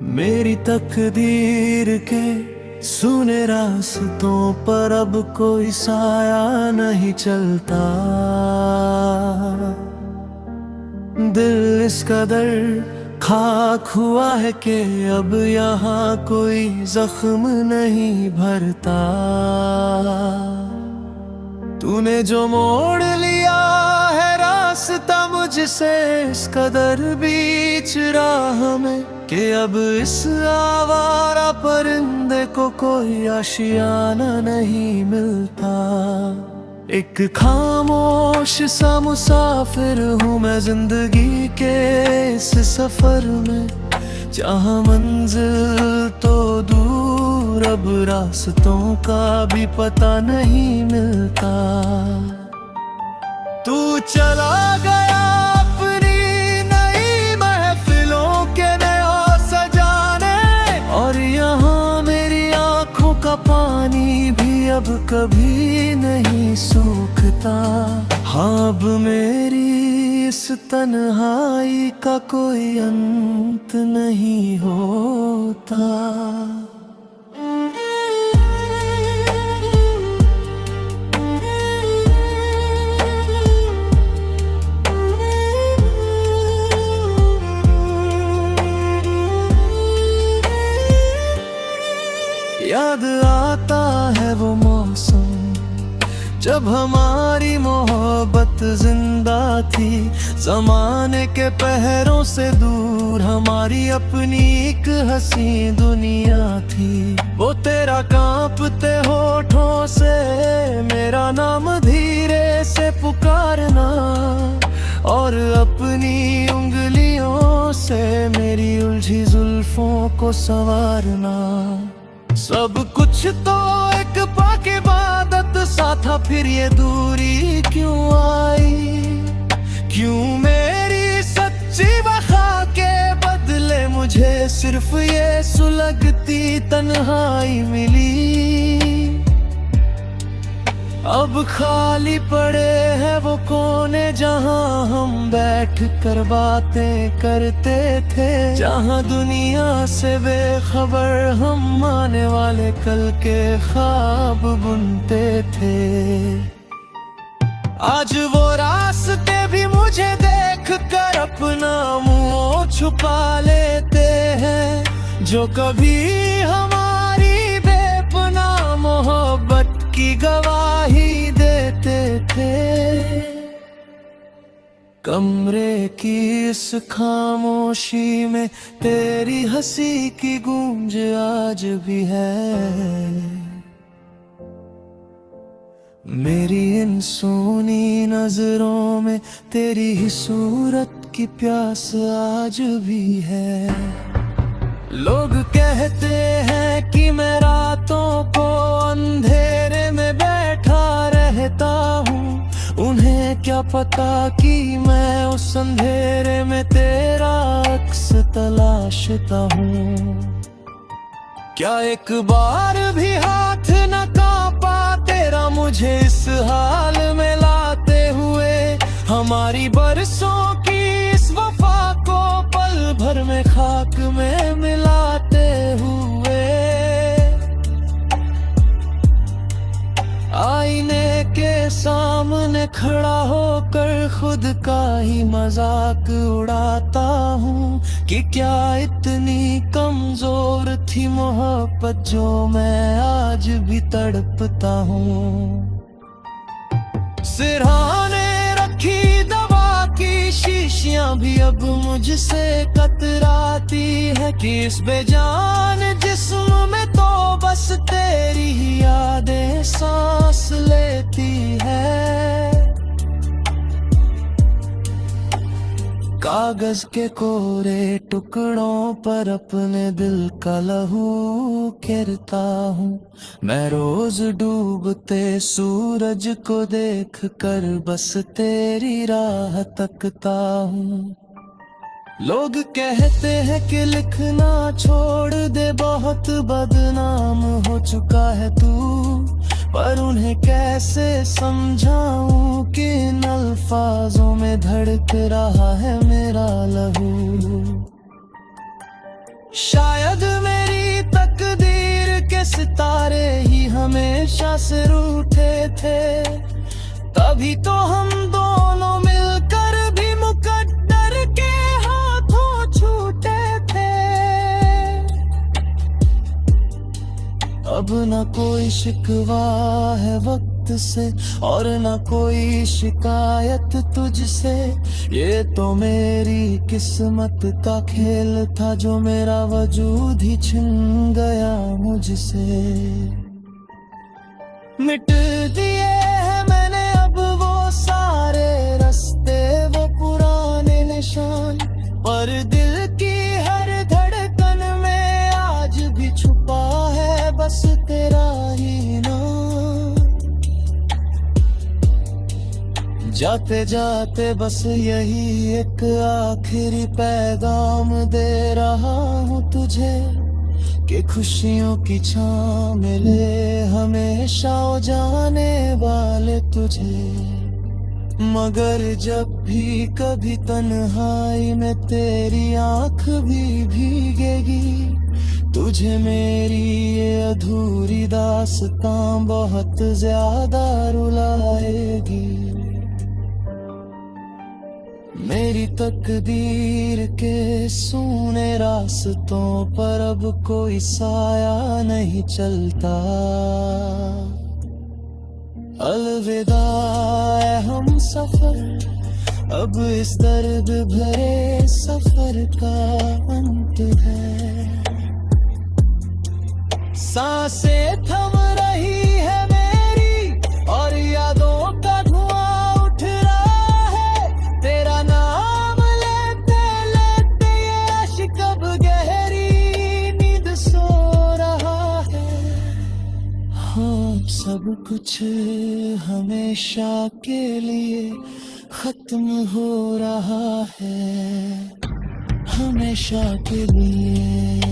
मेरी तकदीर के सुने रास्तों पर अब कोई साया नहीं चलता। दिल इस कदर खाक हुआ है कि अब यहाँ कोई जख्म नहीं भरता। तूने जो मोड़ लिया है रास्ता मुझसे इस कदर बीच राह में कि अब इस आवारा परिंदे को कोई आशियाना नहीं मिलता। एक खामोश सा मुसाफिर हूँ मैं जिंदगी के इस सफर में, जहाँ मंजिल तो दूर अब रास्तों का भी पता नहीं मिलता। तू चला गया अपनी नई महफिलों के नया सजाने, और यहाँ मेरी आंखों का पानी भी अब कभी नहीं सूखता। हाँ, अब मेरी इस तन्हाई का कोई अंत नहीं होता। याद आता है वो मौसम जब हमारी मोहब्बत जिंदा थी, जमाने के पहरों से दूर हमारी अपनी एक हंसी दुनिया थी। वो तेरा कांपते होठों से मेरा नाम धीरे से पुकारना, और अपनी उंगलियों से मेरी उलझी जुल्फों को संवारना। सब कुछ तो एक पाक इबादत सा था, फिर ये दूरी क्यों आई? क्यों मेरी सच्ची वफा के बदले मुझे सिर्फ ये सुलगती तन्हाई मिली? अब खाली पड़े हैं वो कोने जहां हम बैठ कर बातें करते थे, जहां दुनिया से बेखबर हम आने वाले कल के ख्वाब बुनते थे। आज वो रास्ते भी मुझे देख कर अपना मुंह छुपा लेते हैं, जो कभी हमारी बेपनाह मोहब्बत की गवाही देते थे। कमरे की इस खामोशी में तेरी हंसी की गूंज आज भी है। मेरी इन सोनी नजरों में तेरी ही सूरत की प्यास आज भी है। लोग कहते हैं कि मैं रातों को अंधेरे में बैठा रहता हूँ, उन्हें क्या पता कि मैं उस अंधेरे में तेरा अक्स तलाशता हूँ। क्या एक बार भी हाथ न कांपा तेरा मुझे इस हाल में लाते हुए? हमारी बरसों की इस वफा को पल भर में खाक में मिलाते हुए, आईने के सामने खड़ा होकर खुद का ही मजाक उड़ाता हूँ कि क्या इतनी कमजोर थी मोहब्बत जो मैं आज भी तड़पता हूँ। सिरहाने रखी दवा की शीशियां भी अब मुझसे कतराती है कि इस बेजान जिस्म में तो बस तेरी ही यादें सांस लेती है। कागज के कोरे टुकड़ों पर अपने दिल का लहू गिरता हूँ मैं, रोज डूबते सूरज को देख कर बस तेरी राह तकता हूँ। लोग कहते हैं कि लिखना छोड़ दे, बहुत बदनाम हो चुका है तू, पर उन्हें कैसे समझाऊं कि इन अल्फाजों में धड़क रहा है मेरा लहू। शायद मेरी तकदीर के सितारे ही हमेशा से रूठे थे, तभी तो हम दोनों मिलकर भी मुकद्दर के हाथों छूटे थे। अब न कोई शिकवा है वक्त से और न कोई शिकायत तुझसे, ये तो मेरी किस्मत का खेल था जो मेरा वजूद ही छिन गया मुझसे। मिट दिए हैं मैंने अब वो सारे रास्ते, वो पुराने निशान, पर दिल की हर धड़कन में आज भी छुपा है बस तेरा ही नाम। जाते जाते बस यही एक आखिरी पैगाम दे रहा हूँ तुझे, कि खुशियों की छां मिले हमेशा ओ जाने वाले तुझे। मगर जब भी कभी तन्हाई में तेरी आंख भी भीगेगी, तुझे मेरी ये अधूरी दास्तां बहुत ज्यादा रुलाएगी। मेरी तकदीर के सूने रास्तों पर अब कोई साया नहीं चलता। अलविदा है हम सफर, अब इस दर्द भरे सफर का अंत है। सांसें थम रही है मेरी और यादों का धुआं उठ रहा है। तेरा नाम लेते लेते ये आशिक अब गहरी नींद सो रहा है। हाँ, सब कुछ हमेशा के लिए खत्म हो रहा है, हमेशा के लिए।